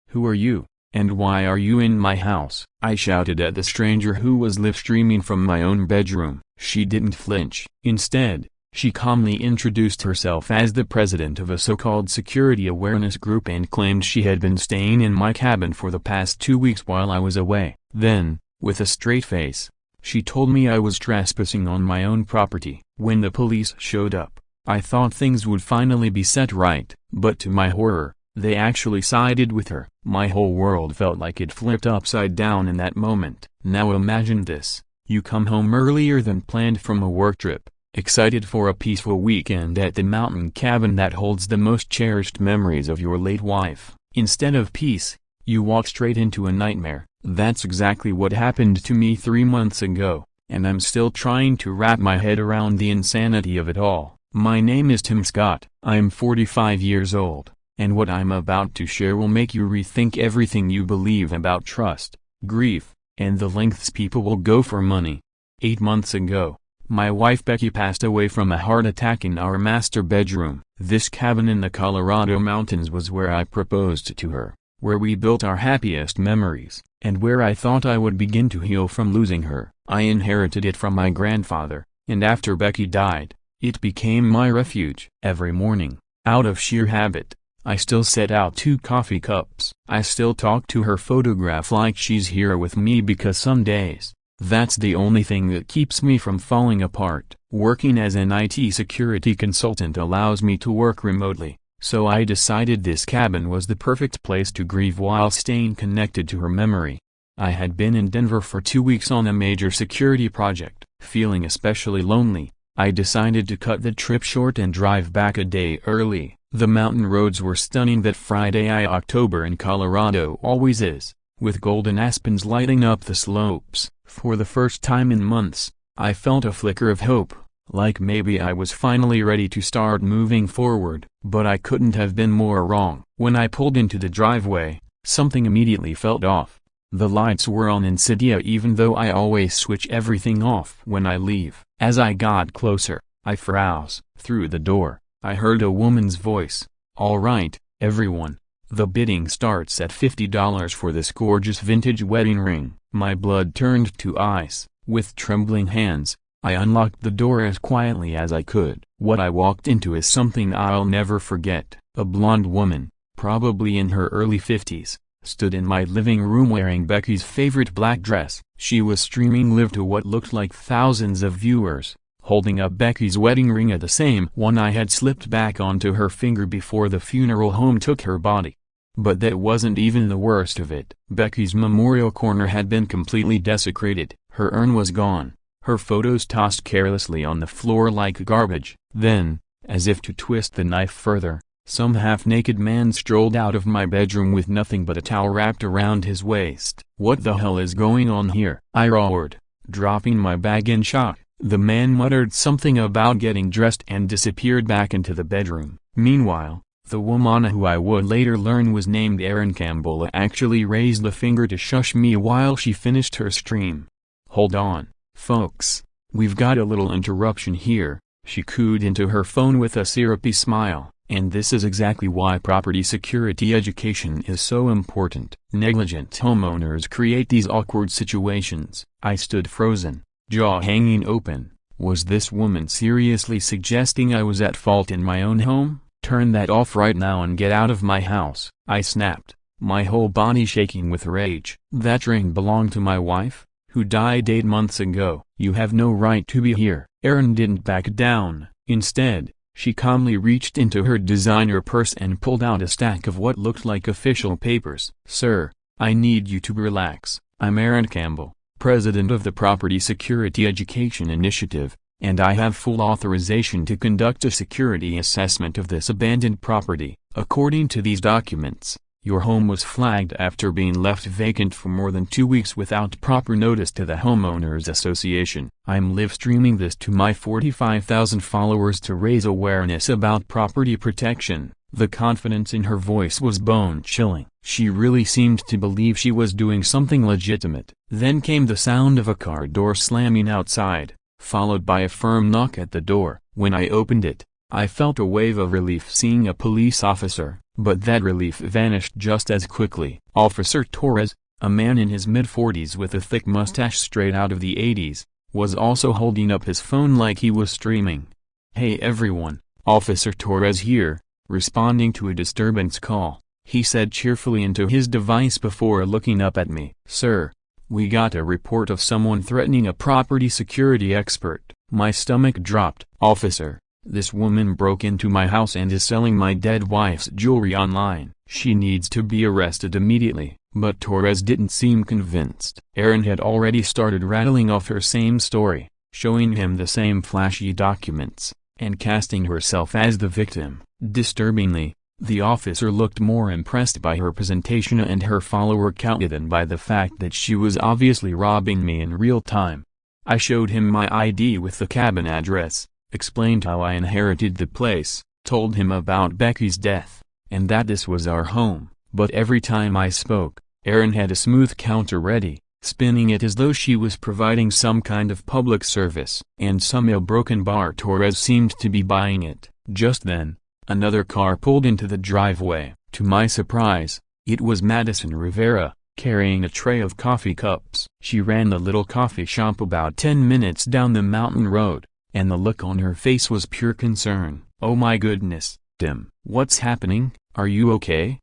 Who are you, and why are you in my house? I shouted at the stranger who was live streaming from my own bedroom. She didn't flinch. Instead, she calmly introduced herself as the president of a so-called security awareness group and claimed she had been staying in my cabin for the past 2 weeks while I was away. Then, with a straight face, she told me I was trespassing on my own property. When the police showed up, I thought things would finally be set right, but to my horror, they actually sided with her. My whole world felt like it flipped upside down in that moment. Now imagine this: you come home earlier than planned from a work trip, excited for a peaceful weekend at the mountain cabin that holds the most cherished memories of your late wife. Instead of peace, you walk straight into a nightmare. That's exactly what happened to me 3 months ago, and I'm still trying to wrap my head around the insanity of it all. My name is Tim Scott. I'm 45 years old, and what I'm about to share will make you rethink everything you believe about trust, grief, and the lengths people will go for money. 8 months ago, my wife Becky passed away from a heart attack in our master bedroom. This cabin in the Colorado mountains was where I proposed to her, where we built our happiest memories, and where I thought I would begin to heal from losing her. I inherited it from my grandfather, and after Becky died, it became my refuge. Every morning, out of sheer habit, I still set out 2 coffee cups. I still talk to her photograph like she's here with me because some days, that's the only thing that keeps me from falling apart. Working as an IT security consultant allows me to work remotely, so I decided this cabin was the perfect place to grieve while staying connected to her memory. I had been in Denver for 2 weeks on a major security project. Feeling especially lonely, I decided to cut the trip short and drive back a day early. The mountain roads were stunning that Friday. October in Colorado always is, with golden aspens lighting up the slopes. For the first time in months, I felt a flicker of hope, like maybe I was finally ready to start moving forward. But I couldn't have been more wrong. When I pulled into the driveway, something immediately felt off. The lights were on in Cydia even though I always switch everything off when I leave. As I got closer, I froze. Through the door, I heard a woman's voice. "All right, everyone. The bidding starts at $50 for this gorgeous vintage wedding ring." My blood turned to ice. With trembling hands, I unlocked the door as quietly as I could. What I walked into is something I'll never forget. A blonde woman, probably in her early 50s, stood in my living room wearing Becky's favorite black dress. She was streaming live to what looked like thousands of viewers, holding up Becky's wedding ring, the same one I had slipped back onto her finger before the funeral home took her body. But that wasn't even the worst of it. Becky's memorial corner had been completely desecrated. Her urn was gone, her photos tossed carelessly on the floor like garbage. Then, as if to twist the knife further, some half-naked man strolled out of my bedroom with nothing but a towel wrapped around his waist. "What the hell is going on here?" I roared, dropping my bag in shock. The man muttered something about getting dressed and disappeared back into the bedroom. Meanwhile, the woman who I would later learn was named Erin Campbell actually raised a finger to shush me while she finished her stream. "Hold on, folks. We've got a little interruption here," she cooed into her phone with a syrupy smile. And this is exactly why property security education is so important. Negligent homeowners create these awkward situations. I stood frozen, jaw hanging open. Was this woman seriously suggesting I was at fault in my own home? "Turn that off right now and get out of my house," I snapped, my whole body shaking with rage. "That ring belonged to my wife, who died 8 months ago. You have no right to be here." Erin didn't back down. Instead, she calmly reached into her designer purse and pulled out a stack of what looked like official papers. "Sir, I need you to relax. I'm Erin Campbell, president of the Property Security Education Initiative, and I have full authorization to conduct a security assessment of this abandoned property. According to these documents, your home was flagged after being left vacant for more than 2 weeks without proper notice to the Homeowners Association. I'm live streaming this to my 45,000 followers to raise awareness about property protection." The confidence in her voice was bone-chilling. She really seemed to believe she was doing something legitimate. Then came the sound of a car door slamming outside, followed by a firm knock at the door. When I opened it, I felt a wave of relief seeing a police officer, but that relief vanished just as quickly. Officer Torres, a man in his mid-40s with a thick mustache straight out of the 80s, was also holding up his phone like he was streaming. "Hey everyone, Officer Torres here, responding to a disturbance call," he said cheerfully into his device before looking up at me. "Sir, we got a report of someone threatening a property security expert." My stomach dropped. "Officer, this woman broke into my house and is selling my dead wife's jewelry online. She needs to be arrested immediately." But Torres didn't seem convinced. Erin had already started rattling off her same story, showing him the same flashy documents, and casting herself as the victim. Disturbingly, the officer looked more impressed by her presentation and her follower count than by the fact that she was obviously robbing me in real time. I showed him my ID with the cabin address, explained how I inherited the place, told him about Becky's death, and that this was our home. But every time I spoke, Erin had a smooth counter ready, spinning it as though she was providing some kind of public service. And some ill-broken bar Torres seemed to be buying it. Just then, another car pulled into the driveway. To my surprise, it was Madison Rivera, carrying a tray of coffee cups. She ran the little coffee shop about 10 minutes down the mountain road, and the look on her face was pure concern. "Oh my goodness, Tim, what's happening? Are you okay?"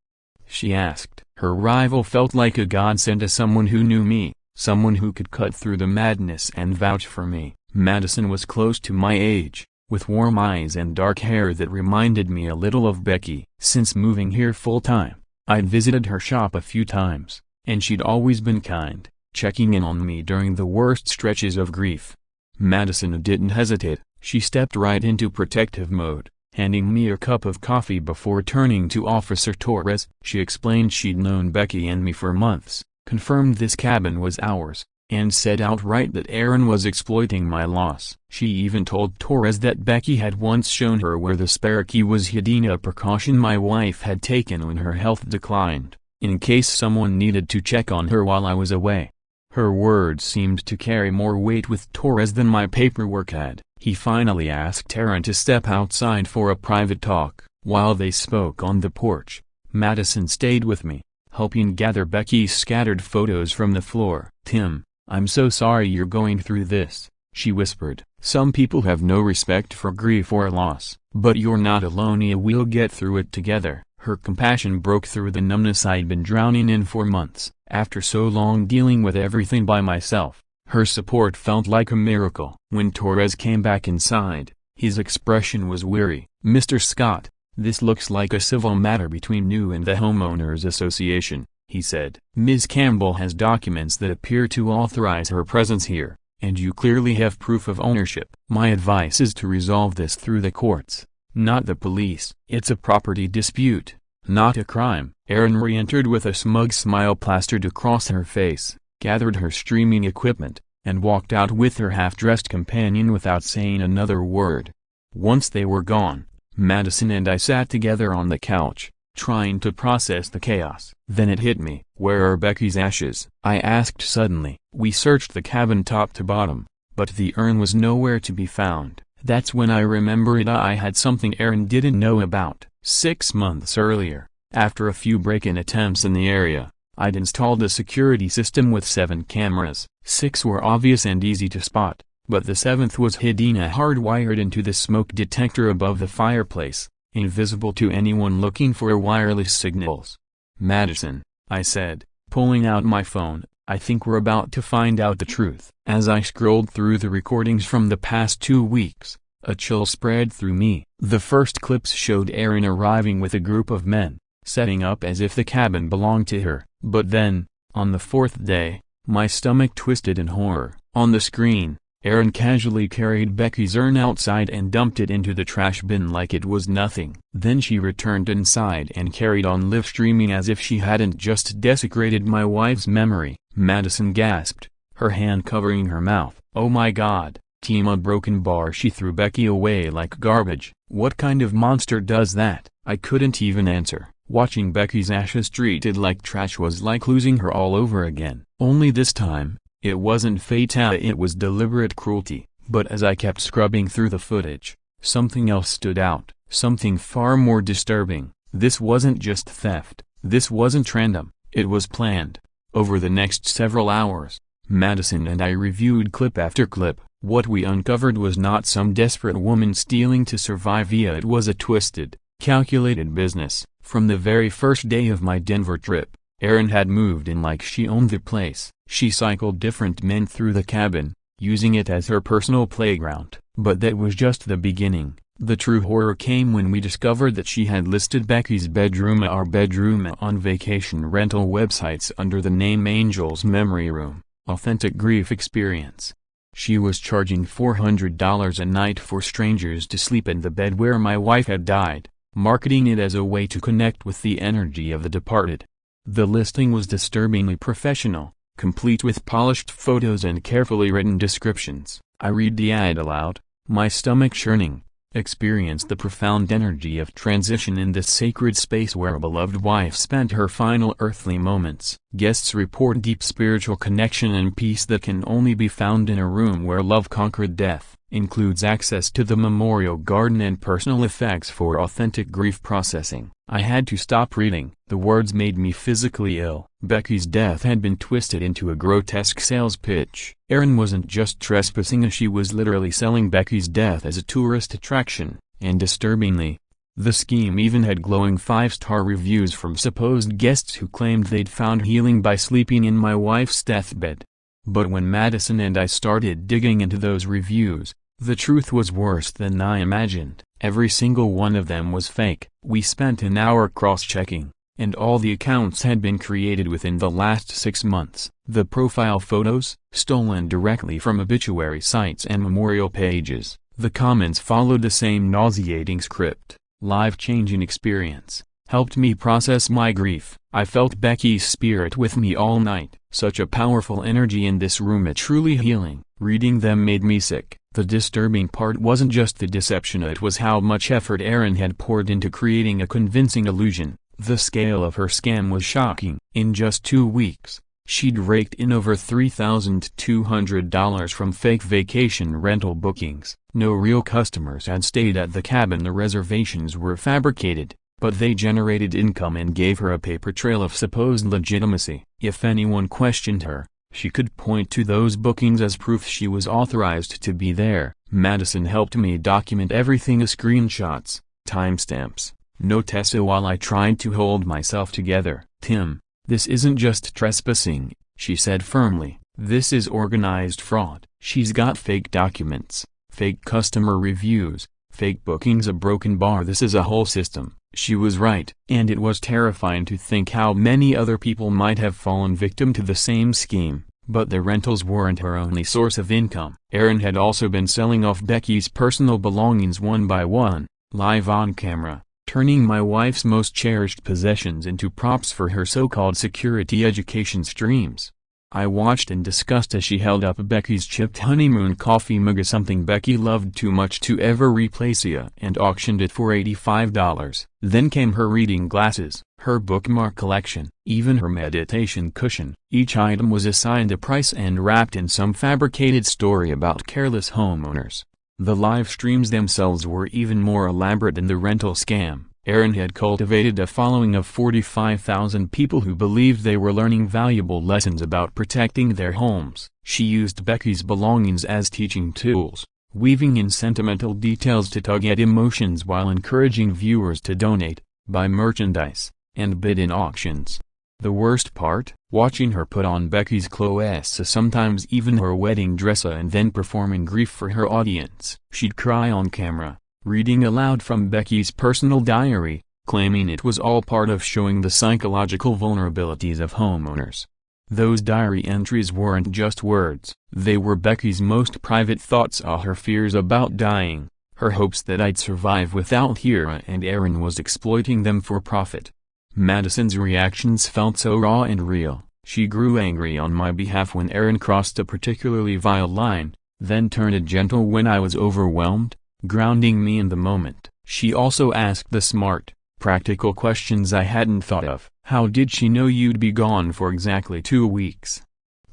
she asked. Her arrival felt like a godsend to someone who knew me, someone who could cut through the madness and vouch for me. Madison was close to my age, with warm eyes and dark hair that reminded me a little of Becky. Since moving here full-time, I'd visited her shop a few times, and she'd always been kind, checking in on me during the worst stretches of grief. Madison didn't hesitate. She stepped right into protective mode, handing me a cup of coffee before turning to Officer Torres. She explained she'd known Becky and me for months, confirmed this cabin was ours, and said outright that Erin was exploiting my loss. She even told Torres that Becky had once shown her where the spare key was hidden, a precaution my wife had taken when her health declined, in case someone needed to check on her while I was away. Her words seemed to carry more weight with Torres than my paperwork had. He finally asked Erin to step outside for a private talk. While they spoke on the porch, Madison stayed with me, helping gather Becky's scattered photos from the floor. "Tim, I'm so sorry you're going through this," she whispered. "Some people have no respect for grief or loss, but you're not alone. We'll get through it together." Her compassion broke through the numbness I'd been drowning in for months. After so long dealing with everything by myself, her support felt like a miracle. When Torres came back inside, his expression was weary. "Mr. Scott, this looks like a civil matter between you and the homeowners association," he said. "Ms. Campbell has documents that appear to authorize her presence here, and you clearly have proof of ownership. My advice is to resolve this through the courts, not the police. It's a property dispute, not a crime." Erin re-entered with a smug smile plastered across her face, gathered her streaming equipment, and walked out with her half-dressed companion without saying another word. Once they were gone, Madison and I sat together on the couch, trying to process the chaos. Then it hit me. "Where are Becky's ashes?" I asked suddenly. "We searched the cabin top to bottom, but the urn was nowhere to be found." That's when I remembered I had something Erin didn't know about. 6 months earlier, after a few break-in attempts in the area, I'd installed a security system with 7 cameras. 6 were obvious and easy to spot, but the 7th was hidden hardwired into the smoke detector above the fireplace, invisible to anyone looking for wireless signals. "Madison," I said, pulling out my phone, "I think we're about to find out the truth." As I scrolled through the recordings from the past 2 weeks, a chill spread through me. The first clips showed Erin arriving with a group of men, setting up as if the cabin belonged to her. But then, on the 4th day, my stomach twisted in horror. On the screen, Erin casually carried Becky's urn outside and dumped it into the trash bin like it was nothing. Then she returned inside and carried on live streaming as if she hadn't just desecrated my wife's memory. Madison gasped, her hand covering her mouth. "Oh my God, Team, a broken bar." She threw Becky away like garbage. "What kind of monster does that?" I couldn't even answer. Watching Becky's ashes treated like trash was like losing her all over again. Only this time, it wasn't fatal, it was deliberate cruelty. But as I kept scrubbing through the footage, something else stood out, something far more disturbing. This wasn't just theft, this wasn't random, it was planned. Over the next several hours, Madison and I reviewed clip after clip. What we uncovered was not some desperate woman stealing to survive. It was a twisted, calculated business. From the very first day of my Denver trip, Erin had moved in like she owned the place. She cycled different men through the cabin, using it as her personal playground. But that was just the beginning. The true horror came when we discovered that she had listed Becky's bedroom, our bedroom, on vacation rental websites under the name Angel's Memory Room, Authentic Grief Experience. She was charging $400 a night for strangers to sleep in the bed where my wife had died, marketing it as a way to connect with the energy of the departed. The listing was disturbingly professional, complete with polished photos and carefully written descriptions. I read the ad aloud, my stomach churning. Experienced the profound energy of transition in this sacred space where a beloved wife spent her final earthly moments. Guests report deep spiritual connection and peace that can only be found in a room where love conquered death. Includes access to the memorial garden and personal effects for authentic grief processing. I had to stop reading. The words made me physically ill. Becky's death had been twisted into a grotesque sales pitch. Erin wasn't just trespassing, she was literally selling Becky's death as a tourist attraction, and disturbingly, the scheme even had glowing 5-star reviews from supposed guests who claimed they'd found healing by sleeping in my wife's deathbed. But when Madison and I started digging into those reviews, the truth was worse than I imagined. Every single one of them was fake. We spent an hour cross-checking, and all the accounts had been created within the last 6 months. The profile photos, stolen directly from obituary sites and memorial pages. The comments followed the same nauseating script. Life-changing experience. Helped me process my grief. I felt Becky's spirit with me all night. Such a powerful energy in this room, it truly healing. Reading them made me sick. The disturbing part wasn't just the deception, it was how much effort Erin had poured into creating a convincing illusion. The scale of her scam was shocking. In just 2 weeks, she'd raked in over $3,200 from fake vacation rental bookings. No real customers had stayed at the cabin, the reservations were fabricated, but they generated income and gave her a paper trail of supposed legitimacy. If anyone questioned her, she could point to those bookings as proof she was authorized to be there. Madison helped me document everything, screenshots, timestamps, notes, while I tried to hold myself together. Tim, this isn't just trespassing, she said firmly. This is organized fraud. She's got fake documents, fake customer reviews, fake bookings, a broken bar. This is a whole system. She was right. And it was terrifying to think how many other people might have fallen victim to the same scheme. But the rentals weren't her only source of income. Erin had also been selling off Becky's personal belongings one by one, live on camera, turning my wife's most cherished possessions into props for her so-called security education streams. I watched in disgust as she held up Becky's chipped honeymoon coffee mug, something Becky loved too much to ever replace, and auctioned it for $85. Then came her reading glasses, her bookmark collection, even her meditation cushion. Each item was assigned a price and wrapped in some fabricated story about careless homeowners. The live streams themselves were even more elaborate than the rental scam. Erin had cultivated a following of 45,000 people who believed they were learning valuable lessons about protecting their homes. She used Becky's belongings as teaching tools, weaving in sentimental details to tug at emotions while encouraging viewers to donate, buy merchandise, and bid in auctions. The worst part? Watching her put on Becky's clothes, sometimes even her wedding dress, and then performing grief for her audience. She'd cry on camera, reading aloud from Becky's personal diary, claiming it was all part of showing the psychological vulnerabilities of homeowners. Those diary entries weren't just words, they were Becky's most private thoughts, her fears about dying, her hopes that I'd survive without her, and Erin was exploiting them for profit. Madison's reactions felt so raw and real. She grew angry on my behalf when Erin crossed a particularly vile line, then turned gentle when I was overwhelmed, grounding me in the moment. She also asked the smart, practical questions I hadn't thought of. How did she know you'd be gone for exactly 2 weeks?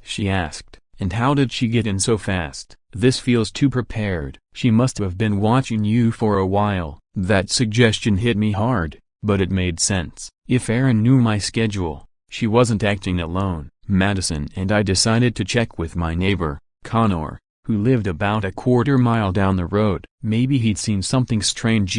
She asked. And how did she get in so fast? This feels too prepared. She must have been watching you for a while. That suggestion hit me hard. but it made sense. If Erin knew my schedule, she wasn't acting alone. Madison and I decided to check with my neighbor, Connor, who lived about a quarter-mile down the road. Maybe he'd seen something strange,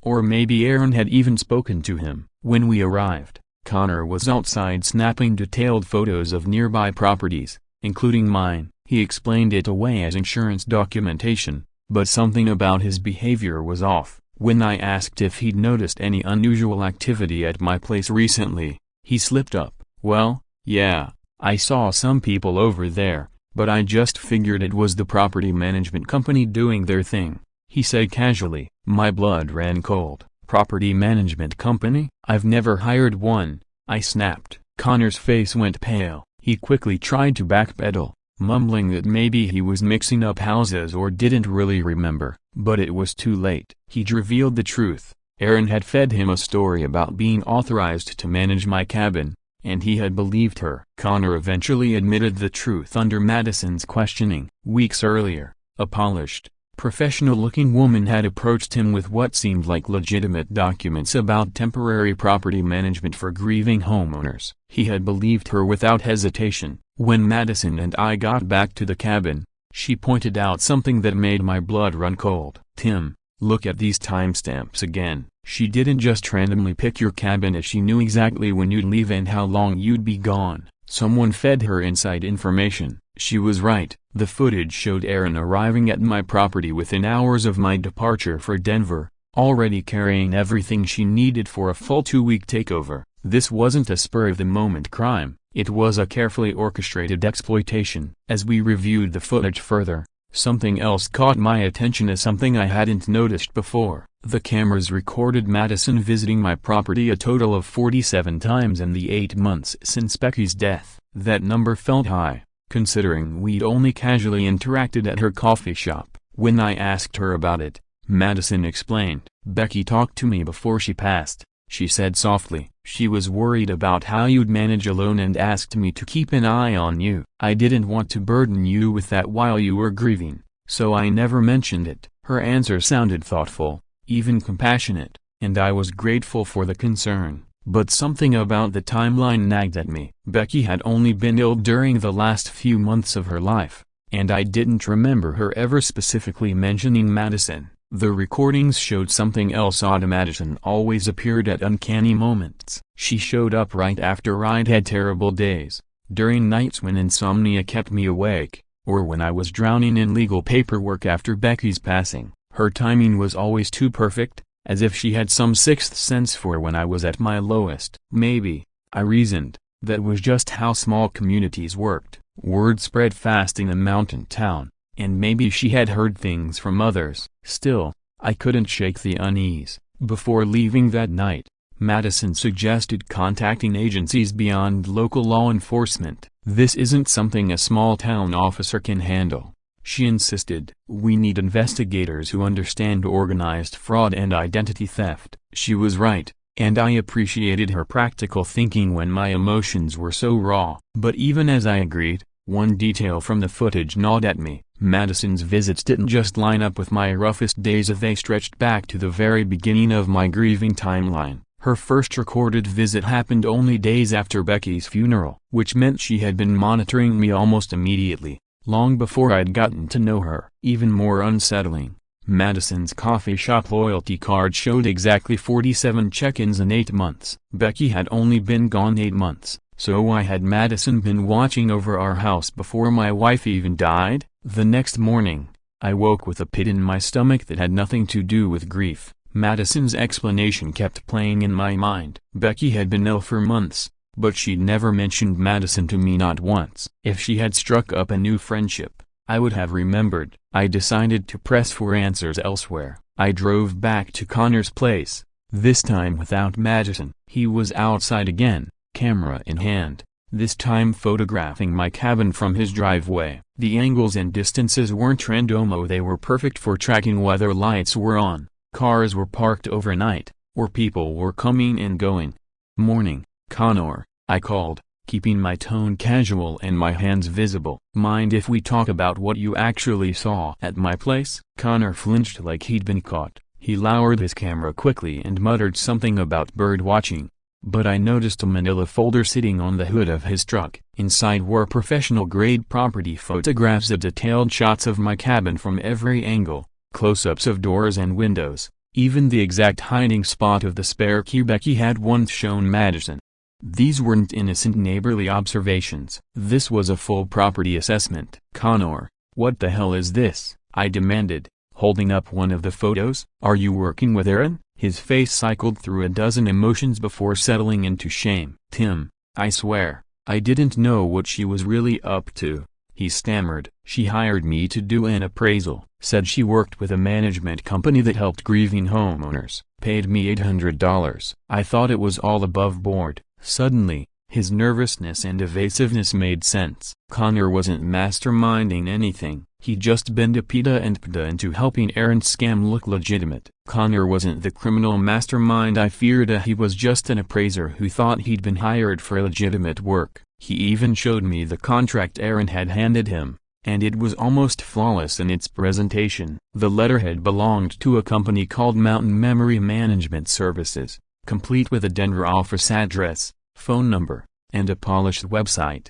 or maybe Erin had even spoken to him. When we arrived, Connor was outside snapping detailed photos of nearby properties, including mine. He explained it away as insurance documentation, but something about his behavior was off. When I asked if he'd noticed any unusual activity at my place recently, he slipped up. "Well, yeah, I saw some people over there, but I just figured it was the property management company doing their thing," he said casually. My blood ran cold. "Property management company? I've never hired one," I snapped. Connor's face went pale. He quickly tried to backpedal, mumbling that maybe he was mixing up houses or didn't really remember, but it was too late. He'd revealed the truth. Erin had fed him a story about being authorized to manage my cabin, and he had believed her. Connor eventually admitted the truth under Madison's questioning. Weeks earlier, a polished, professional-looking woman had approached him with what seemed like legitimate documents about temporary property management for grieving homeowners. He had believed her without hesitation. When Madison and I got back to the cabin, she pointed out something that made my blood run cold. "Tim, look at these timestamps again. She didn't just randomly pick your cabin as she knew exactly when you'd leave and how long you'd be gone. Someone fed her inside information." She was right. The footage showed Erin arriving at my property within hours of my departure for Denver, already carrying everything she needed for a full 2-week takeover. This wasn't a spur-of-the-moment crime. It was a carefully orchestrated exploitation. As we reviewed the footage further, something else caught my attention as something I hadn't noticed before. The cameras recorded Madison visiting my property a total of 47 times in the 8 months since Becky's death. That number felt high, considering we'd only casually interacted at her coffee shop. When I asked her about it, Madison explained. "Becky talked to me before she passed," she said softly. "She was worried about how you'd manage alone and asked me to keep an eye on you. I didn't want to burden you with that while you were grieving, so I never mentioned it." Her answer sounded thoughtful, even compassionate, and I was grateful for the concern. But something about the timeline nagged at me. Becky had only been ill during the last few months of her life, and I didn't remember her ever specifically mentioning Madison. The recordings showed something else odd. Madison always appeared at uncanny moments. She showed up right after I'd had terrible days, during nights when insomnia kept me awake, or when I was drowning in legal paperwork after Becky's passing. Her timing was always too perfect, as if she had some sixth sense for when I was at my lowest. Maybe, I reasoned, that was just how small communities worked. Word spread fast in a mountain town, and maybe she had heard things from others. Still, I couldn't shake the unease. Before leaving that night, Madison suggested contacting agencies beyond local law enforcement. "This isn't something a small-town officer can handle," she insisted. "We need investigators who understand organized fraud and identity theft." She was right, and I appreciated her practical thinking when my emotions were so raw. But even as I agreed, one detail from the footage gnawed at me. Madison's visits didn't just line up with my roughest days, they stretched back to the very beginning of my grieving timeline. Her first recorded visit happened only days after Becky's funeral, which meant she had been monitoring me almost immediately, long before I'd gotten to know her. Even more unsettling, Madison's coffee shop loyalty card showed exactly 47 check-ins in 8 months. Becky had only been gone 8 months, so why had Madison been watching over our house before my wife even died? The next morning, I woke with a pit in my stomach that had nothing to do with grief. Madison's explanation kept playing in my mind. Becky had been ill for months, but she'd never mentioned Madison to me, not once. If she had struck up a new friendship, I would have remembered. I decided to press for answers elsewhere. I drove back to Connor's place, this time without Madison. He was outside again, camera in hand, this time photographing my cabin from his driveway. The angles and distances weren't randomo, they were perfect for tracking whether lights were on, cars were parked overnight, or people were coming and going. "Morning, Connor," I called, keeping my tone casual and my hands visible. "Mind if we talk about what you actually saw at my place?" Connor flinched like he'd been caught, He lowered his camera quickly and muttered something about bird watching. But I noticed a manila folder sitting on the hood of his truck. Inside were professional-grade property photographs of detailed shots of my cabin from every angle, close-ups of doors and windows, even the exact hiding spot of the spare key Becky had once shown Madison. These weren't innocent neighborly observations. This was a full property assessment. "Connor, what the hell is this?" I demanded, holding up one of the photos. "Are you working with Aaron?" His face cycled through a dozen emotions before settling into shame. "Tim, I swear, I didn't know what she was really up to," he stammered. "She hired me to do an appraisal, said she worked with a management company that helped grieving homeowners, paid me $800. I thought it was all above board." Suddenly, his nervousness and evasiveness made sense. Connor wasn't masterminding anything. He'd just been PITA and PDA into helping Aaron's scam look legitimate. Connor wasn't the criminal mastermind I feared. He was just an appraiser who thought he'd been hired for legitimate work. He even showed me the contract Aaron had handed him, and it was almost flawless in its presentation. The letterhead belonged to a company called Mountain Memory Management Services, complete with a Denver office address, phone number, and a polished website.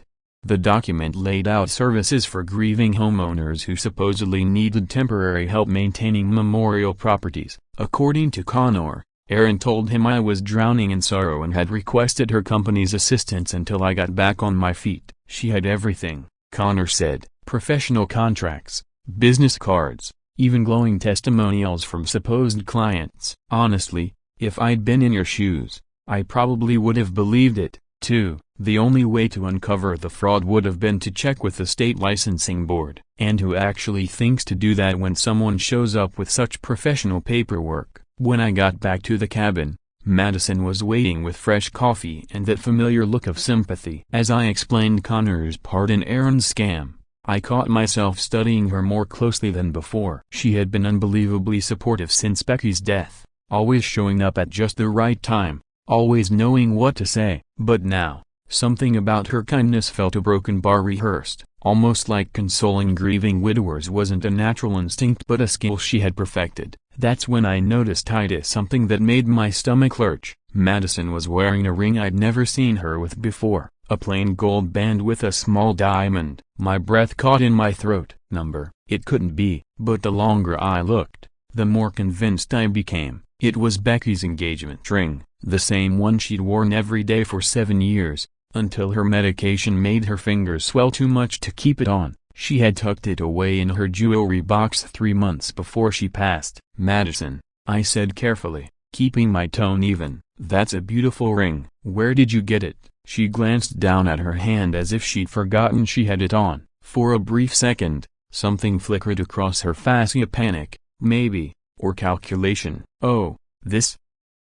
The document laid out services for grieving homeowners who supposedly needed temporary help maintaining memorial properties. According to Connor, Aaron told him I was drowning in sorrow and had requested her company's assistance until I got back on my feet. She had everything, Connor said: professional contracts, business cards, even glowing testimonials from supposed clients. Honestly, if I'd been in your shoes, I probably would have believed it, too. The only way to uncover the fraud would have been to check with the state licensing board. And who actually thinks to do that when someone shows up with such professional paperwork? When I got back to the cabin, Madison was waiting with fresh coffee and that familiar look of sympathy. As I explained Connor's part in Aaron's scam, I caught myself studying her more closely than before. She had been unbelievably supportive since Becky's death, always showing up at just the right time, always knowing what to say. But now, something about her kindness felt a broken bar rehearsed, almost like consoling grieving widowers wasn't a natural instinct but a skill she had perfected. That's when I noticed something that made my stomach lurch. Madison was wearing a ring I'd never seen her with before, a plain gold band with a small diamond. My breath caught in my throat. Number. It couldn't be. But the longer I looked, the more convinced I became. It was Becky's engagement ring, the same one she'd worn every day for 7 years, until her medication made her fingers swell too much to keep it on. She had tucked it away in her jewelry box 3 months before she passed. "Madison," I said carefully, keeping my tone even, "that's a beautiful ring. Where did you get it?" She glanced down at her hand as if she'd forgotten she had it on. For a brief second, something flickered across her face: panic, maybe, or calculation. "Oh, this?"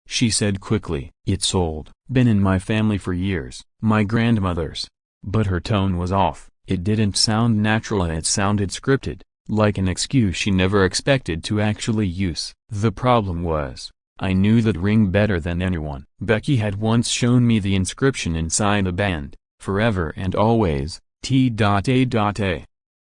she said quickly. "It's old. Been in my family for years. My grandmother's." But her tone was off. It didn't sound natural, it sounded scripted, like an excuse she never expected to actually use. The problem was, I knew that ring better than anyone. Becky had once shown me the inscription inside the band: "Forever and always, T.A.A."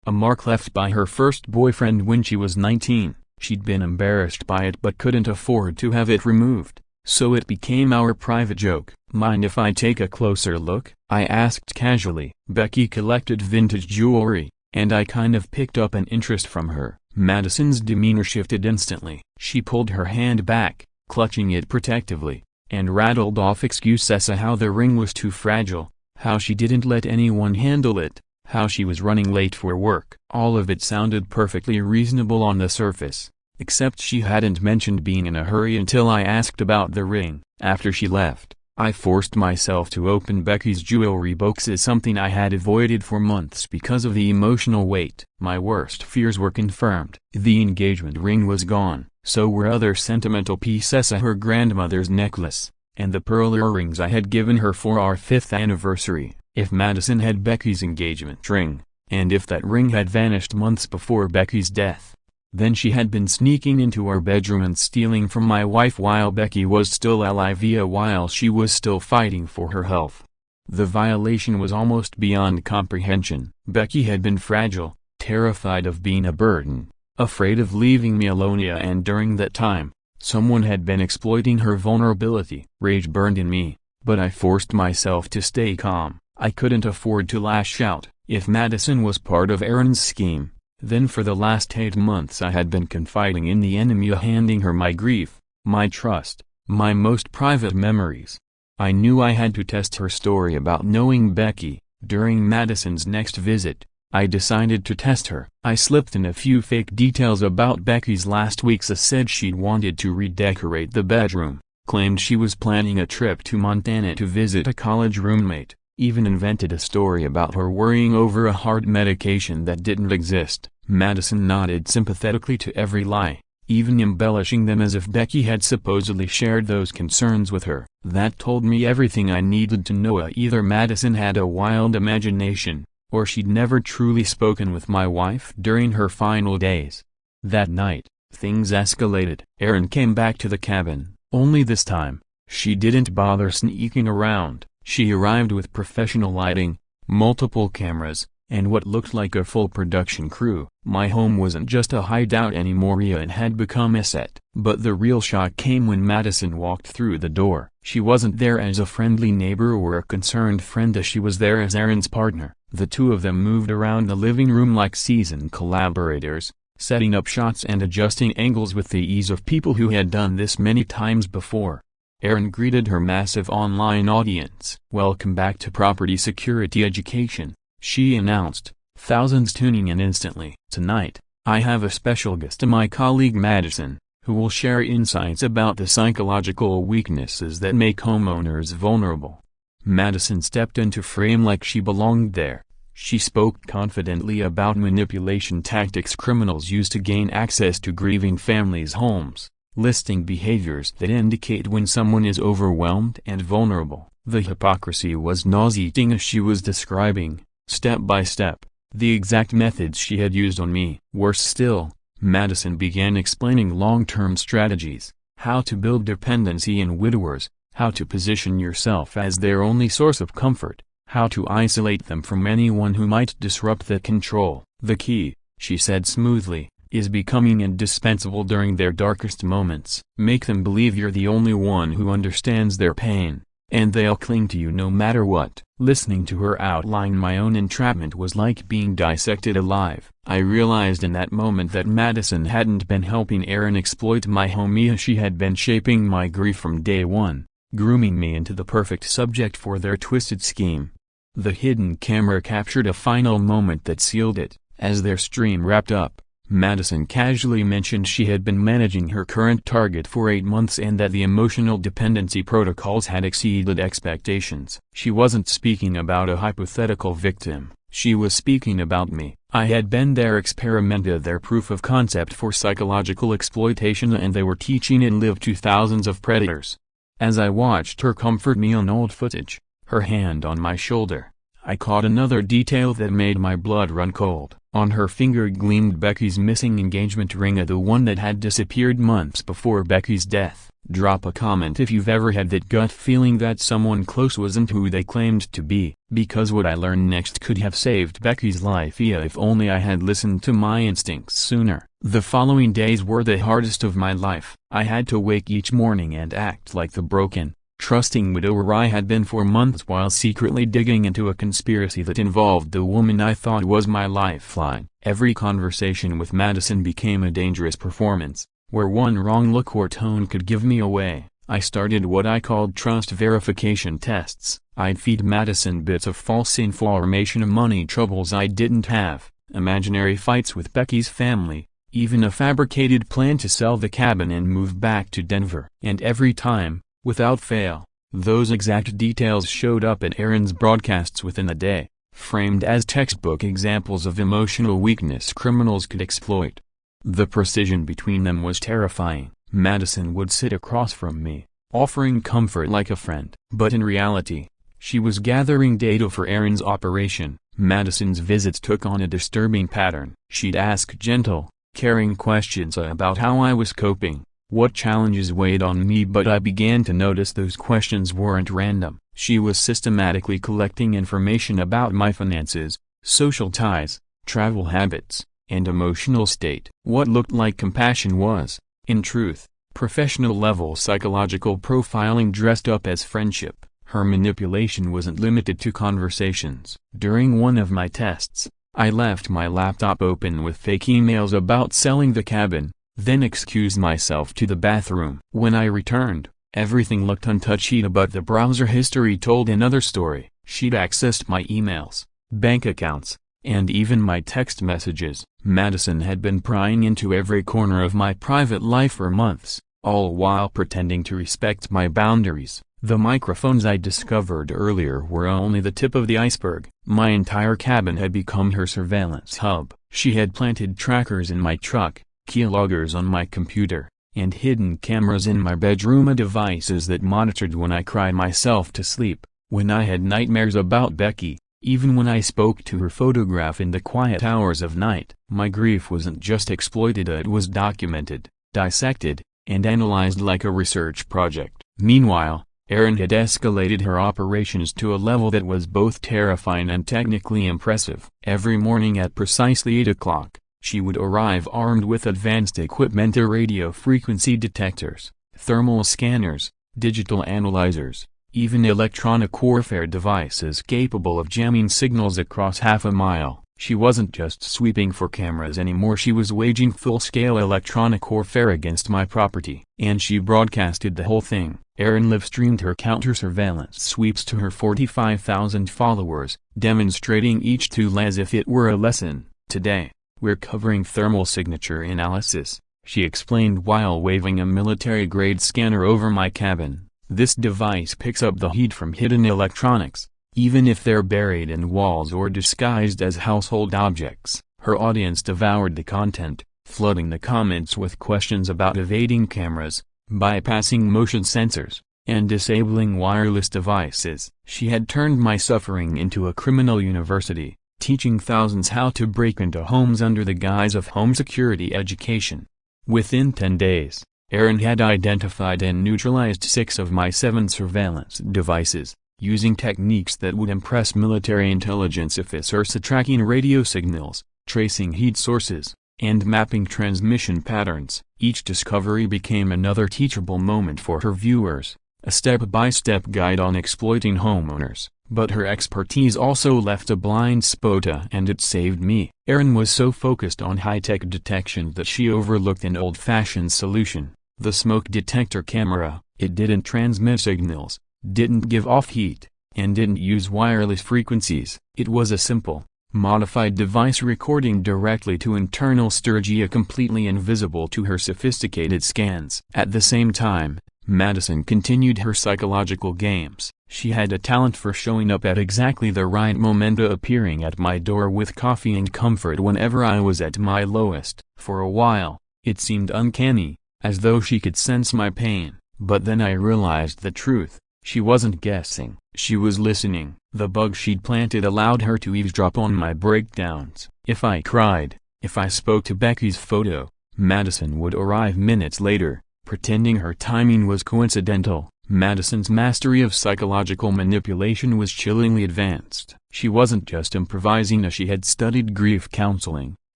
A mark left by her first boyfriend when she was 19. She'd been embarrassed by it but couldn't afford to have it removed, so it became our private joke. "Mind if I take a closer look?" I asked casually. Becky collected vintage jewelry, and I kind of picked up an interest from her. Madison's demeanor shifted instantly. She pulled her hand back, clutching it protectively, and rattled off excuses: how the ring was too fragile, how she didn't let anyone handle it, how she was running late for work. All of it sounded perfectly reasonable on the surface, except she hadn't mentioned being in a hurry until I asked about the ring. After she left, I forced myself to open Becky's jewelry boxes, something I had avoided for months because of the emotional weight. My worst fears were confirmed. The engagement ring was gone, so were other sentimental pieces: her grandmother's necklace, and the pearl earrings I had given her for our 5th anniversary. If Madison had Becky's engagement ring, and if that ring had vanished months before Becky's death, then she had been sneaking into our bedroom and stealing from my wife while Becky was still alive, while she was still fighting for her health. The violation was almost beyond comprehension. Becky had been fragile, terrified of being a burden, afraid of leaving me alone, and during that time, Someone had been exploiting her vulnerability. Rage burned in me, but I forced myself to stay calm. I couldn't afford to lash out. If Madison was part of Aaron's scheme, then for the last 8 months I had been confiding in the enemy, handing her my grief, my trust, my most private memories. I knew I had to test her story about knowing Becky. During Madison's next visit, I decided to test her. I slipped in a few fake details about Becky's last weeks. I said she'd wanted to redecorate the bedroom, claimed she was planning a trip to Montana to visit a college roommate, even invented a story about her worrying over a heart medication that didn't exist. Madison nodded sympathetically to every lie, even embellishing them as if Becky had supposedly shared those concerns with her. That told me everything I needed to know. Either Madison had a wild imagination, or she'd never truly spoken with my wife during her final days. That night, things escalated. Aaron came back to the cabin, only this time, she didn't bother sneaking around. She arrived with professional lighting, multiple cameras, and what looked like a full production crew. My home wasn't just a hideout anymore, it had become a set. But the real shock came when Madison walked through the door. She wasn't there as a friendly neighbor or a concerned friend, she was there as Aaron's partner. The two of them moved around the living room like seasoned collaborators, setting up shots and adjusting angles with the ease of people who had done this many times before. Aaron greeted her massive online audience. "Welcome back to Property Security Education," she announced, thousands tuning in instantly. "Tonight, I have a special guest, my colleague Madison, who will share insights about the psychological weaknesses that make homeowners vulnerable." Madison stepped into frame like she belonged there. She spoke confidently about manipulation tactics criminals use to gain access to grieving families' homes, listing behaviors that indicate when someone is overwhelmed and vulnerable. The hypocrisy was nauseating as she was describing, step by step, the exact methods she had used on me. Worse still, Madison began explaining long-term strategies, how to build dependency in widowers, how to position yourself as their only source of comfort, how to isolate them from anyone who might disrupt that control. "The key," she said smoothly, "is becoming indispensable during their darkest moments. Make them believe you're the only one who understands their pain, and they'll cling to you no matter what." Listening to her outline my own entrapment was like being dissected alive. I realized in that moment that Madison hadn't been helping Aaron exploit my home, she had been shaping my grief from day one, grooming me into the perfect subject for their twisted scheme. The hidden camera captured a final moment that sealed it. As their stream wrapped up, Madison casually mentioned she had been managing her current target for 8 months and that the emotional dependency protocols had exceeded expectations. She wasn't speaking about a hypothetical victim, she was speaking about me. I had been their experimented, their proof of concept for psychological exploitation, and they were teaching it live to thousands of predators. As I watched her comfort me on old footage, her hand on my shoulder, I caught another detail that made my blood run cold. On her finger gleamed Becky's missing engagement ring, the one that had disappeared months before Becky's death. Drop a comment if you've ever had that gut feeling that someone close wasn't who they claimed to be, because what I learned next could have saved Becky's life if only I had listened to my instincts sooner. The following days were the hardest of my life. I had to wake each morning and act like the broken, trusting widower I had been for months while secretly digging into a conspiracy that involved the woman I thought was my lifeline. Every conversation with Madison became a dangerous performance, where one wrong look or tone could give me away. I started what I called trust verification tests. I'd feed Madison bits of false information, money troubles I didn't have, imaginary fights with Becky's family, even a fabricated plan to sell the cabin and move back to Denver. And every time, without fail, those exact details showed up in Aaron's broadcasts within a day, framed as textbook examples of emotional weakness criminals could exploit. The precision between them was terrifying. Madison would sit across from me, offering comfort like a friend. But in reality, she was gathering data for Aaron's operation. Madison's visits took on a disturbing pattern. She'd ask gentle, caring questions about how I was coping, what challenges weighed on me, but I began to notice those questions weren't random. She was systematically collecting information about my finances, social ties, travel habits, and emotional state. What looked like compassion was, in truth, Professional-level psychological profiling dressed up as friendship. Her manipulation wasn't limited to conversations. During one of my tests, I left my laptop open with fake emails about selling the cabin, then excused myself to the bathroom. When I returned, everything looked untouched, but the browser history told another story. She'd accessed my emails, bank accounts, and even my text messages. Madison had been prying into every corner of my private life for months, all while pretending to respect my boundaries. The microphones I discovered earlier were only the tip of the iceberg. My entire cabin had become her surveillance hub. She had planted trackers in my truck, keyloggers on my computer, and hidden cameras in my bedroom, devices that monitored when I cried myself to sleep, when I had nightmares about Becky, even when I spoke to her photograph in the quiet hours of night. My grief wasn't just exploited, it was documented, dissected, and analyzed like a research project. Meanwhile, Erin had escalated her operations to a level that was both terrifying and technically impressive. Every morning at precisely 8 o'clock, she would arrive armed with advanced equipment: radio frequency detectors, thermal scanners, digital analyzers, even electronic warfare devices capable of jamming signals across half a mile. She wasn't just sweeping for cameras anymore, she was waging full-scale electronic warfare against my property. And she broadcasted the whole thing. Erin live-streamed her counter-surveillance sweeps to her 45,000 followers, demonstrating each tool as if it were a lesson. "Today, we're covering thermal signature analysis," she explained while waving a military-grade scanner over my cabin. "This device picks up the heat from hidden electronics, even if they're buried in walls or disguised as household objects." Her audience devoured the content, flooding the comments with questions about evading cameras, bypassing motion sensors, and disabling wireless devices. She had turned my suffering into a criminal university, teaching thousands how to break into homes under the guise of home security education. Within 10 days, Erin had identified and neutralized 6 of my 7 surveillance devices, using techniques that would impress military intelligence officers: tracking radio signals, tracing heat sources, and mapping transmission patterns. Each discovery became another teachable moment for her viewers, a step-by-step guide on exploiting homeowners. But her expertise also left a blind spot, and it saved me. Erin was so focused on high-tech detection that she overlooked an old-fashioned solution: the smoke detector camera. It didn't transmit signals, didn't give off heat, and didn't use wireless frequencies. It was a simple, modified device recording directly to internal sturgia, completely invisible to her sophisticated scans. At the same time, Madison continued her psychological games. She had a talent for showing up at exactly the right moment, appearing at my door with coffee and comfort whenever I was at my lowest. For a while, it seemed uncanny, as though she could sense my pain. But then I realized the truth. She wasn't guessing, she was listening. The bug she'd planted allowed her to eavesdrop on my breakdowns. If I cried, if I spoke to Becky's photo, Madison would arrive minutes later, pretending her timing was coincidental. Madison's mastery of psychological manipulation was chillingly advanced. She wasn't just improvising, she had studied grief counseling,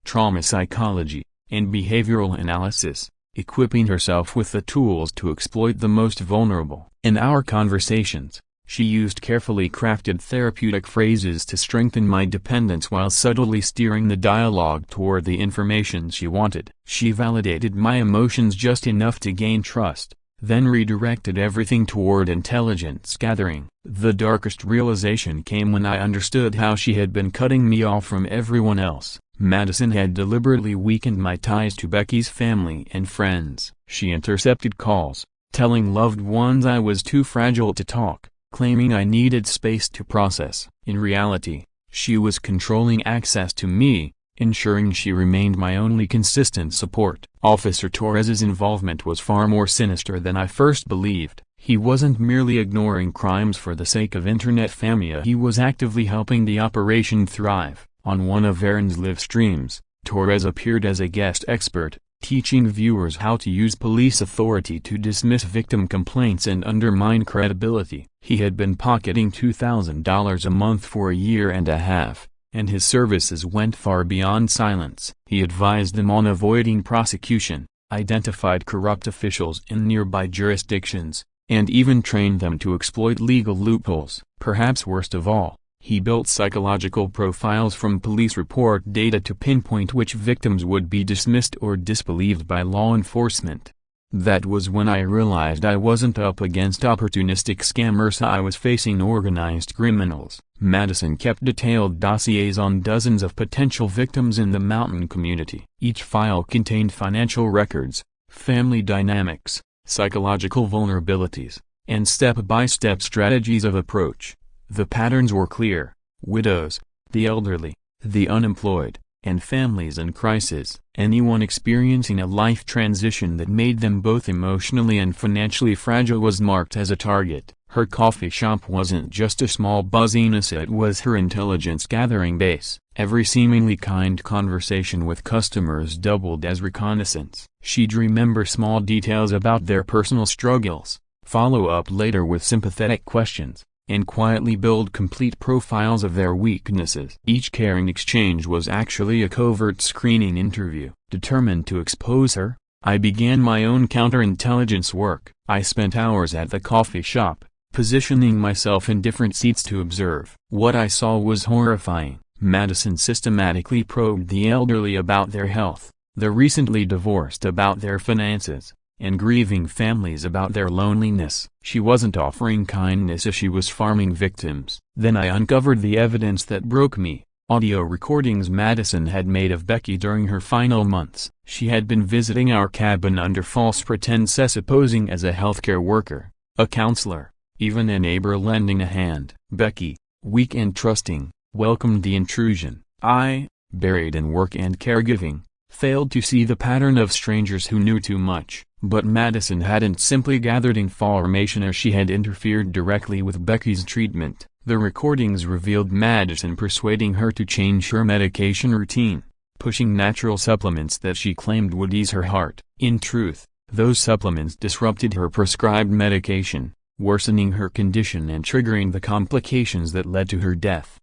trauma psychology, and behavioral analysis, equipping herself with the tools to exploit the most vulnerable. In our conversations, she used carefully crafted therapeutic phrases to strengthen my dependence while subtly steering the dialogue toward the information she wanted. She validated my emotions just enough to gain trust, then redirected everything toward intelligence gathering. The darkest realization came when I understood how she had been cutting me off from everyone else. Madison had deliberately weakened my ties to Becky's family and friends. She intercepted calls, telling loved ones I was too fragile to talk, claiming I needed space to process. In reality, she was controlling access to me, ensuring she remained my only consistent support. Officer Torres's involvement was far more sinister than I first believed. He wasn't merely ignoring crimes for the sake of internet famia, he was actively helping the operation thrive. On one of Erin's live streams, Torres appeared as a guest expert, teaching viewers how to use police authority to dismiss victim complaints and undermine credibility. He had been pocketing $2,000 a month for a year and a half, and his services went far beyond silence. He advised them on avoiding prosecution, identified corrupt officials in nearby jurisdictions, and even trained them to exploit legal loopholes. Perhaps worst of all, he built psychological profiles from police report data to pinpoint which victims would be dismissed or disbelieved by law enforcement. That was when I realized I wasn't up against opportunistic scammers, I was facing organized criminals. Madison kept detailed dossiers on dozens of potential victims in the mountain community. Each file contained financial records, family dynamics, psychological vulnerabilities, and step-by-step strategies of approach. The patterns were clear: widows, the elderly, the unemployed, and families in crisis. Anyone experiencing a life transition that made them both emotionally and financially fragile was marked as a target. Her coffee shop wasn't just a small buzziness, it was her intelligence-gathering base. Every seemingly kind conversation with customers doubled as reconnaissance. She'd remember small details about their personal struggles, follow up later with sympathetic questions, and quietly build complete profiles of their weaknesses. Each caring exchange was actually a covert screening interview. Determined to expose her, I began my own counterintelligence work. I spent hours at the coffee shop, positioning myself in different seats to observe. What I saw was horrifying. Madison systematically probed the elderly about their health, the recently divorced about their finances, and grieving families about their loneliness. She wasn't offering kindness as she was farming victims. Then I uncovered the evidence that broke me. Audio recordings Madison had made of Becky during her final months. She had been visiting our cabin under false pretenses, posing as a healthcare worker, a counselor, even a neighbor lending a hand. Becky, weak and trusting, welcomed the intrusion. I, buried in work and caregiving, failed to see the pattern of strangers who knew too much. But Madison hadn't simply gathered information, as she had interfered directly with Becky's treatment. The recordings revealed Madison persuading her to change her medication routine, pushing natural supplements that she claimed would ease her heart. In truth, those supplements disrupted her prescribed medication, worsening her condition and triggering the complications that led to her death.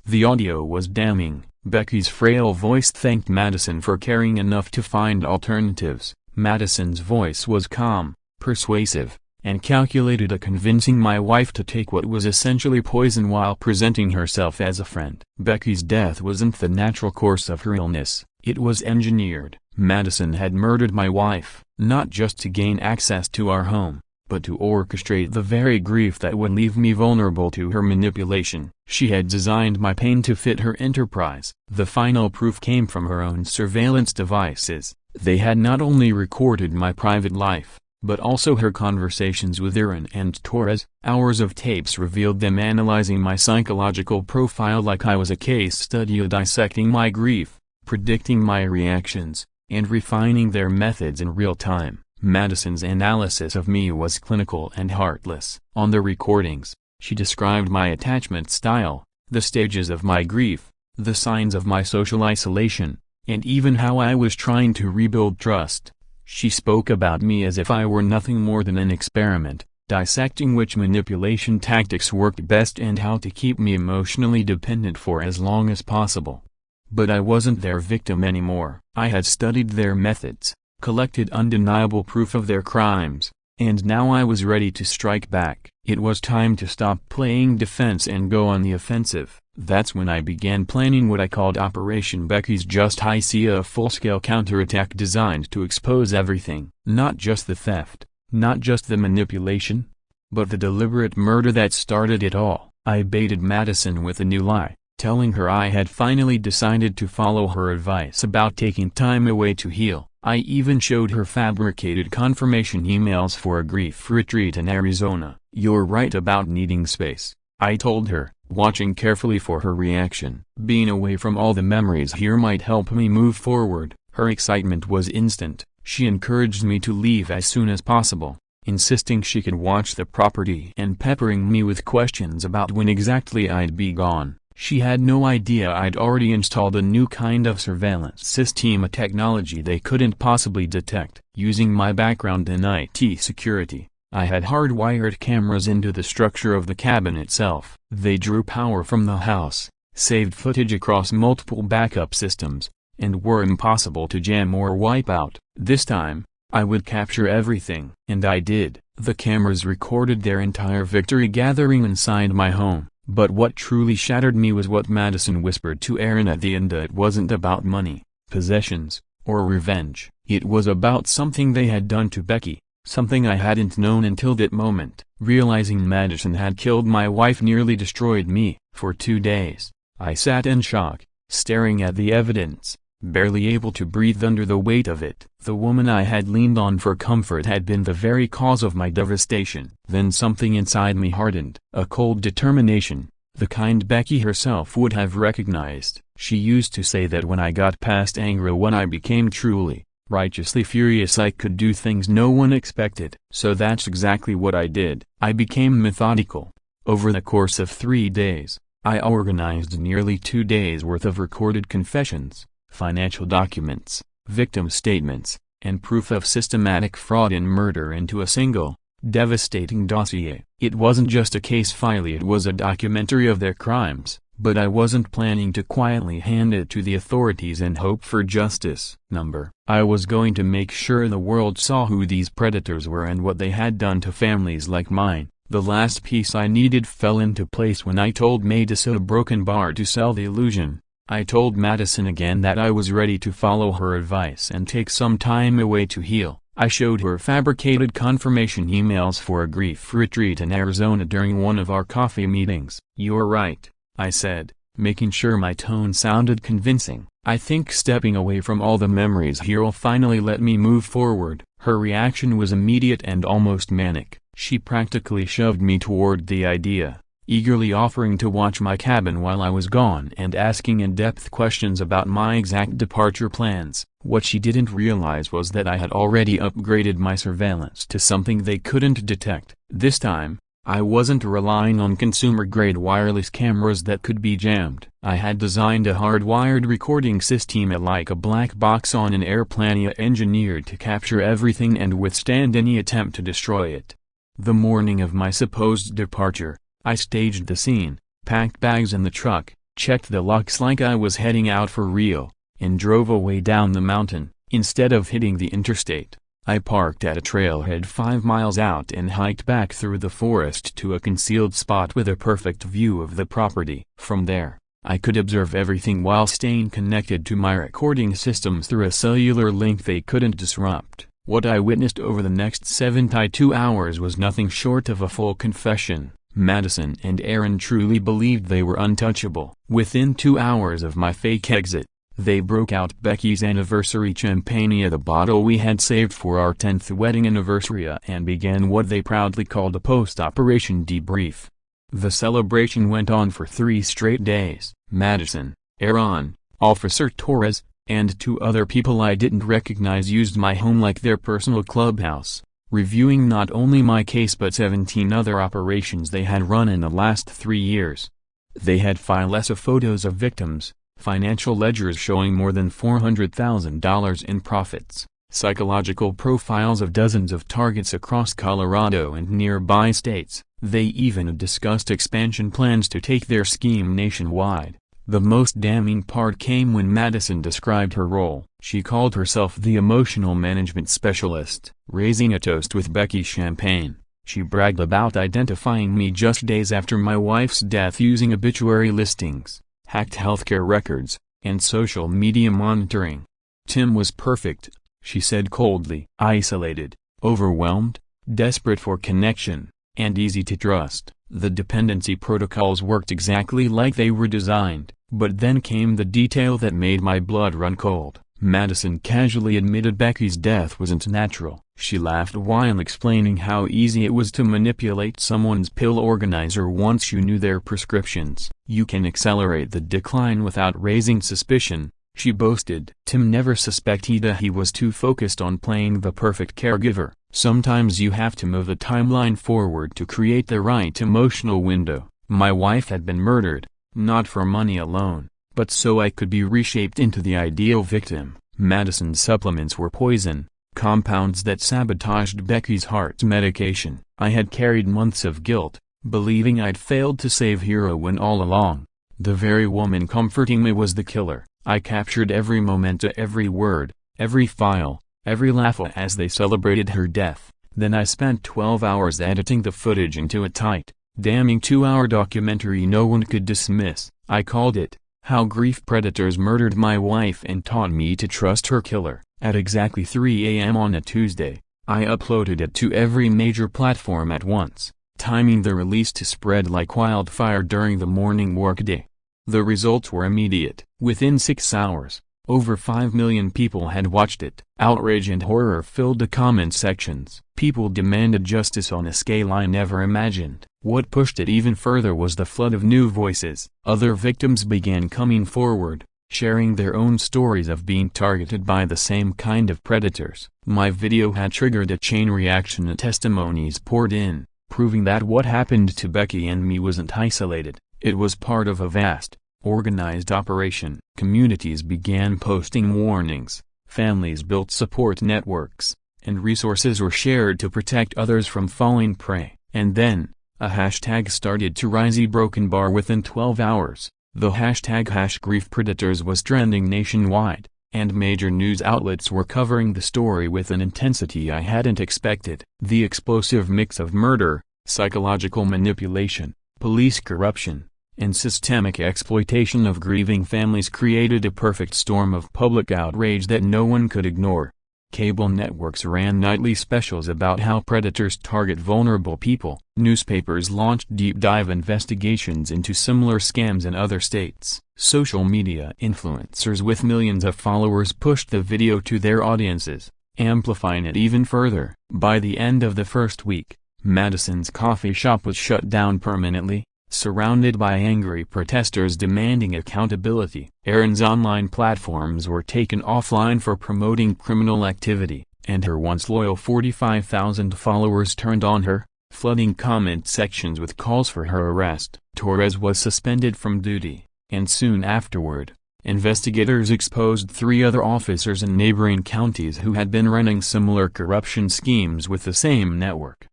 The audio was damning. Becky's frail voice thanked Madison for caring enough to find alternatives. Madison's voice was calm, persuasive, and calculated at convincing my wife to take what was essentially poison while presenting herself as a friend. Becky's death wasn't the natural course of her illness, it was engineered. Madison had murdered my wife, not just to gain access to our home, but to orchestrate the very grief that would leave me vulnerable to her manipulation. She had designed my pain to fit her enterprise. The final proof came from her own surveillance devices. They had not only recorded my private life, but also her conversations with Aaron and Torres. Hours of tapes revealed them analyzing my psychological profile like I was a case study, dissecting my grief, predicting my reactions, and refining their methods in real time. Madison's analysis of me was clinical and heartless. On the recordings, she described my attachment style, the stages of my grief, the signs of my social isolation, and even how I was trying to rebuild trust. She spoke about me as if I were nothing more than an experiment, dissecting which manipulation tactics worked best and how to keep me emotionally dependent for as long as possible. But I wasn't their victim anymore. I had studied their methods, collected undeniable proof of their crimes, and now I was ready to strike back. It was time to stop playing defense and go on the offensive. That's when I began planning what I called Operation Becky's Just Icy, a full-scale counterattack designed to expose everything. Not just the theft, not just the manipulation, but the deliberate murder that started it all. I baited Madison with a new lie, telling her I had finally decided to follow her advice about taking time away to heal. I even showed her fabricated confirmation emails for a grief retreat in Arizona. "You're right about needing space," I told her, watching carefully for her reaction. "Being away from all the memories here might help me move forward." Her excitement was instant. She encouraged me to leave as soon as possible, insisting she could watch the property and peppering me with questions about when exactly I'd be gone. She had no idea I'd already installed a new kind of surveillance system, a technology they couldn't possibly detect. Using my background in IT security, I had hardwired cameras into the structure of the cabin itself. They drew power from the house, saved footage across multiple backup systems, and were impossible to jam or wipe out. This time, I would capture everything. And I did. The cameras recorded their entire victory gathering inside my home. But what truly shattered me was what Madison whispered to Aaron at the end. It wasn't about money, possessions, or revenge. It was about something they had done to Becky, something I hadn't known until that moment. Realizing Madison had killed my wife nearly destroyed me. For 2 days, I sat in shock, staring at the evidence, barely able to breathe under the weight of it. The woman I had leaned on for comfort had been the very cause of my devastation. Then something inside me hardened. A cold determination, the kind Becky herself would have recognized. She used to say that when I got past anger, when I became truly, righteously furious, I could do things no one expected. So that's exactly what I did. I became methodical. Over the course of 3 days, I organized nearly 2 days' worth of recorded confessions, financial documents, victim statements, and proof of systematic fraud and murder into a single, devastating dossier. It wasn't just a case file, it was a documentary of their crimes, but I wasn't planning to quietly hand it to the authorities and hope for justice. I was going to make sure the world saw who these predators were and what they had done to families like mine. The last piece I needed fell into place when I told May to sew a broken bar to sell the illusion. I told Madison again that I was ready to follow her advice and take some time away to heal. I showed her fabricated confirmation emails for a grief retreat in Arizona during one of our coffee meetings. "You're right," I said, making sure my tone sounded convincing. "I think stepping away from all the memories here'll finally let me move forward." Her reaction was immediate and almost manic. She practically shoved me toward the idea, eagerly offering to watch my cabin while I was gone and asking in-depth questions about my exact departure plans. What she didn't realize was that I had already upgraded my surveillance to something they couldn't detect. This time, I wasn't relying on consumer-grade wireless cameras that could be jammed. I had designed a hardwired recording system like a black box on an airplane, engineered to capture everything and withstand any attempt to destroy it. The morning of my supposed departure, I staged the scene, packed bags in the truck, checked the locks like I was heading out for real, and drove away down the mountain. Instead of hitting the interstate, I parked at a trailhead 5 miles out and hiked back through the forest to a concealed spot with a perfect view of the property. From there, I could observe everything while staying connected to my recording systems through a cellular link they couldn't disrupt. What I witnessed over the next 72 hours was nothing short of a full confession. Madison and Aaron truly believed they were untouchable. Within 2 hours of my fake exit, they broke out Becky's anniversary champagne, the bottle we had saved for our 10th wedding anniversary, and began what they proudly called a post-operation debrief. The celebration went on for 3 straight days. Madison, Aaron, Officer Torres, and 2 other people I didn't recognize used my home like their personal clubhouse, reviewing not only my case but 17 other operations they had run in the last 3 years. They had files of photos of victims, financial ledgers showing more than $400,000 in profits, psychological profiles of dozens of targets across Colorado and nearby states. They even discussed expansion plans to take their scheme nationwide. The most damning part came when Madison described her role. She called herself the emotional management specialist. Raising a toast with Becky's champagne, she bragged about identifying me just days after my wife's death using obituary listings, hacked healthcare records, and social media monitoring. "Tim was perfect," she said coldly. "Isolated, overwhelmed, desperate for connection, and easy to trust." The dependency protocols worked exactly like they were designed, but then came the detail that made my blood run cold. Madison casually admitted Becky's death wasn't natural. She laughed while explaining how easy it was to manipulate someone's pill organizer once you knew their prescriptions. "You can accelerate the decline without raising suspicion," she boasted. "Tim never suspected he was too focused on playing the perfect caregiver. Sometimes you have to move the timeline forward to create the right emotional window." My wife had been murdered, not for money alone, but so I could be reshaped into the ideal victim. Madison's supplements were poison, compounds that sabotaged Becky's heart medication. I had carried months of guilt, believing I'd failed to save Hero when all along, the very woman comforting me was the killer. I captured every memento, every word, every file, every laugh as they celebrated her death. Then I spent 12 hours editing the footage into a tight, damning 2-hour documentary no one could dismiss. I called it, How Grief Predators Murdered My Wife and Taught Me to Trust Her Killer. At exactly 3 a.m. on a Tuesday, I uploaded it to every major platform at once, timing the release to spread like wildfire during the morning workday. The results were immediate. Within 6 hours, over 5 million people had watched it. Outrage and horror filled the comment sections. People demanded justice on a scale I never imagined. What pushed it even further was the flood of new voices. Other victims began coming forward, sharing their own stories of being targeted by the same kind of predators. My video had triggered a chain reaction and testimonies poured in, proving that what happened to Becky and me wasn't isolated. It was part of a vast, organized operation. Communities began posting warnings, families built support networks, and resources were shared to protect others from falling prey. And then, a hashtag started to rise. Broken bar. Within 12 hours, the hashtag #GriefPredators was trending nationwide, and major news outlets were covering the story with an intensity I hadn't expected. The explosive mix of murder, psychological manipulation, police corruption, and systemic exploitation of grieving families created a perfect storm of public outrage that no one could ignore. Cable networks ran nightly specials about how predators target vulnerable people. Newspapers launched deep-dive investigations into similar scams in other states. Social media influencers with millions of followers pushed the video to their audiences, amplifying it even further. By the end of the first week, Madison's coffee shop was shut down permanently, surrounded by angry protesters demanding accountability. Erin's online platforms were taken offline for promoting criminal activity, and her once loyal 45,000 followers turned on her, flooding comment sections with calls for her arrest. Torres was suspended from duty, and soon afterward, investigators exposed 3 other officers in neighboring counties who had been running similar corruption schemes with the same network.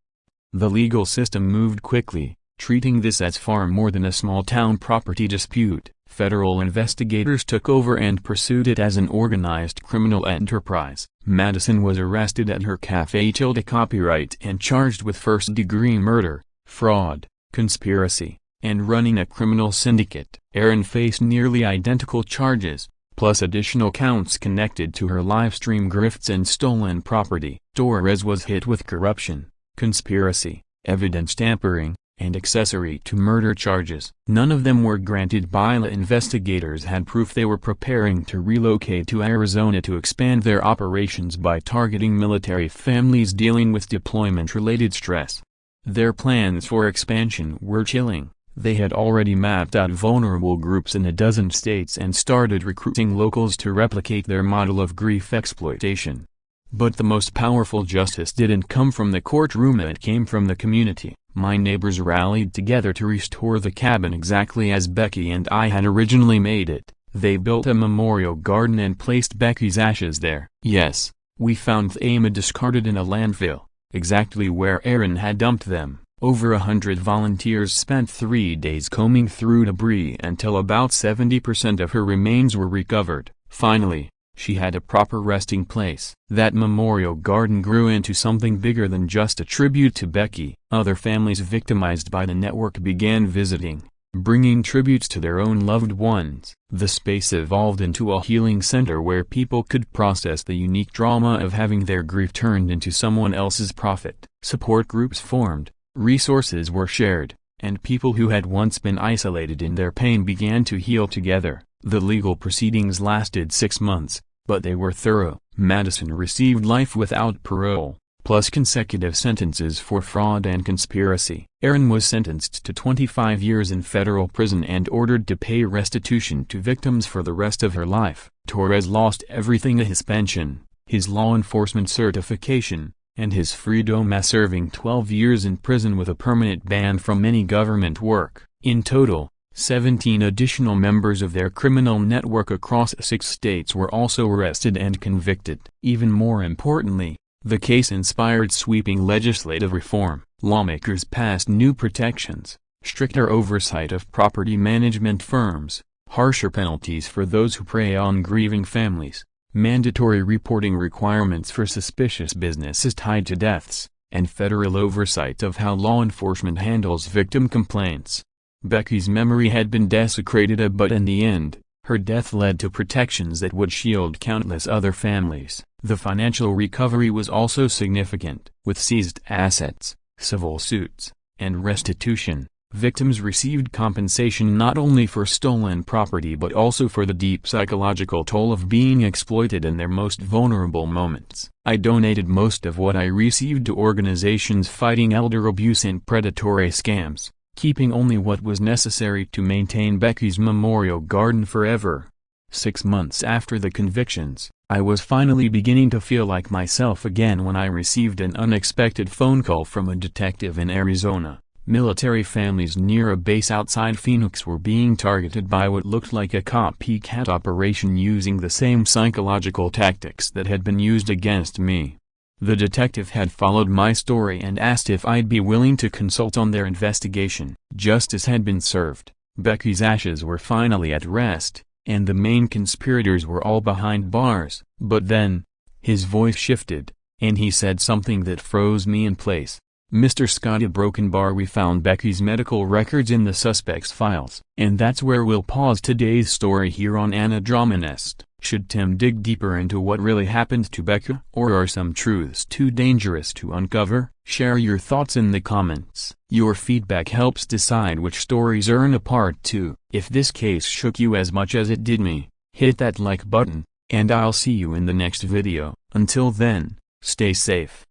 The legal system moved quickly, treating this as far more than a small-town property dispute. Federal investigators took over and pursued it as an organized criminal enterprise. Madison was arrested at her cafe copyright and charged with first-degree murder, fraud, conspiracy, and running a criminal syndicate. Erin faced nearly identical charges, plus additional counts connected to her livestream grifts and stolen property. Torres was hit with corruption, conspiracy, evidence tampering, and accessory to murder charges. None of them were granted bail. Investigators had proof they were preparing to relocate to Arizona to expand their operations by targeting military families dealing with deployment-related stress. Their plans for expansion were chilling. They had already mapped out vulnerable groups in a dozen states and started recruiting locals to replicate their model of grief exploitation. But the most powerful justice didn't come from the courtroom, it came from the community. My neighbors rallied together to restore the cabin exactly as Becky and I had originally made it. They built a memorial garden and placed Becky's ashes there. Yes, we found them discarded in a landfill, exactly where Erin had dumped them. Over 100 volunteers spent 3 days combing through debris until about 70% of her remains were recovered. Finally, she had a proper resting place. That memorial garden grew into something bigger than just a tribute to Becky. Other families victimized by the network began visiting, bringing tributes to their own loved ones. The space evolved into a healing center where people could process the unique trauma of having their grief turned into someone else's profit. Support groups formed, resources were shared, and people who had once been isolated in their pain began to heal together. The legal proceedings lasted 6 months, but they were thorough. Madison received life without parole, plus consecutive sentences for fraud and conspiracy. Erin was sentenced to 25 years in federal prison and ordered to pay restitution to victims for the rest of her life. Torres lost everything: his pension, his law enforcement certification, and his freedom, serving 12 years in prison with a permanent ban from any government work. In total, 17 additional members of their criminal network across 6 states were also arrested and convicted. Even more importantly, the case inspired sweeping legislative reform. Lawmakers passed new protections, stricter oversight of property management firms, harsher penalties for those who prey on grieving families, mandatory reporting requirements for suspicious businesses tied to deaths, and federal oversight of how law enforcement handles victim complaints. Becky's memory had been desecrated, but in the end, her death led to protections that would shield countless other families. The financial recovery was also significant. With seized assets, civil suits, and restitution, victims received compensation not only for stolen property but also for the deep psychological toll of being exploited in their most vulnerable moments. I donated most of what I received to organizations fighting elder abuse and predatory scams, keeping only what was necessary to maintain Becky's memorial garden forever. 6 months after the convictions, I was finally beginning to feel like myself again when I received an unexpected phone call from a detective in Arizona. Military families near a base outside Phoenix were being targeted by what looked like a copycat operation using the same psychological tactics that had been used against me. The detective had followed my story and asked if I'd be willing to consult on their investigation. Justice had been served, Becky's ashes were finally at rest, and the main conspirators were all behind bars. But then, his voice shifted, and he said something that froze me in place. "Mr. Scotty Brokenbar, we found Becky's medical records in the suspect's files." And that's where we'll pause today's story here on Anna Dramanest. Should Tim dig deeper into what really happened to Becca, or are some truths too dangerous to uncover? Share your thoughts in the comments. Your feedback helps decide which stories earn a part 2. If this case shook you as much as it did me, hit that like button, and I'll see you in the next video. Until then, stay safe.